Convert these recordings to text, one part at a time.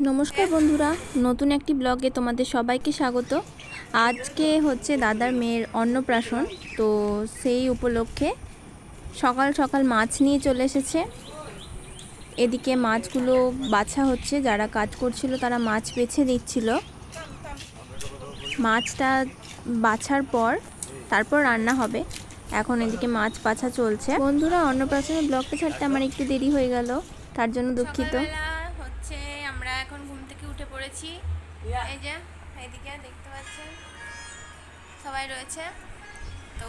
নমস্কার বন্ধুরা, নতুন একটি ব্লগে তোমাদের সবাইকে স্বাগত। আজকে হচ্ছে দাদার মেয়ের অন্নপ্রাশন, তো সেই উপলক্ষে সকাল সকাল মাছ নিয়ে চলে এসেছে। এদিকে মাছগুলো বাছা হচ্ছে, যারা কাজ করছিল তারা মাছ বেছে দিচ্ছিল। মাছটা বাছার পর তারপর রান্না হবে। এখন এদিকে মাছ বাছা চলছে। বন্ধুরা, অন্নপ্রাশনের ব্লগটা ছাড়তে আমার একটু দেরি হয়ে গেল, তার জন্য দুঃখিত। হচ্ছে আমরা এখন ঘুম থেকে উঠে পড়েছি। এই যে এইদিকে দেখতে পাচ্ছেন সবাই রয়েছে। তো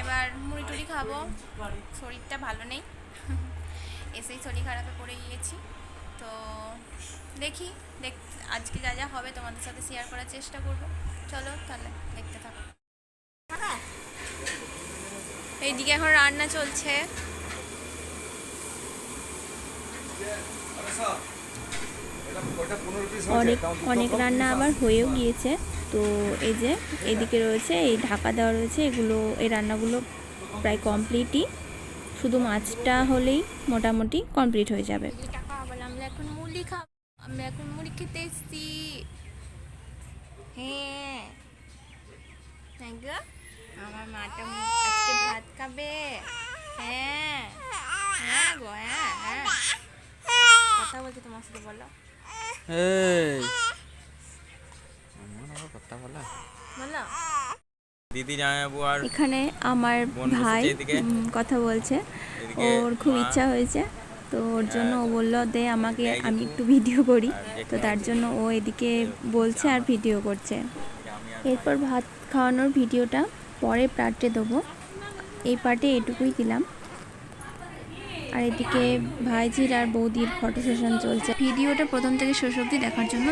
এবার মুড়ি টুড়ি খাবো, শরীরটা ভালো নেই, এসেই শরীর খারাপে পড়ে গিয়েছি। তো দেখি আজকে যা যা হবে তোমাদের সাথে শেয়ার করার চেষ্টা করব। চলো তাহলে দেখতে থাকো। এইদিকে এখন রান্না চলছে। অনেক রান্না আবার হয়েও গিয়েছে। তো এই যে এদিকে রয়েছে, এই ঢাকা দেওয়া রয়েছে, এগুলো এই রান্নাগুলো প্রায় কমপ্লিটই, শুধু মাছটা হলেই মোটামুটি কমপ্লিট হয়ে যাবে। আমরা এখন মুড়ি খাবো, আমরা এখন মুড়ি খেতে এসছি। হ্যাঁ আমার মাটা আজকে ভাত খাবে। হ্যাঁ হ্যাঁ গো, হ্যাঁ হ্যাঁ কথা বলছে তোমার সাথে, বলো। দিদি জামাইবাবু আর এখানে আমার ভাই কথা বলছে, ওর খুব ইচ্ছা হয়েছে, তো ওর জন্য ও বললো দে আমাকে, আমি একটু ভিডিও করি। তো তার জন্য ও এদিকে বলছে আর ভিডিও করছে। এরপর ভাত খাওয়ানোর ভিডিওটা পরে পার্টে দেবো, এই পার্টে এটুকুই দিলাম। আর এদিকে ভাইজির আর বৌদির ফটো সেশন চলছে। ভিডিওটা প্রথম থেকে শেষ অবধি দেখার জন্য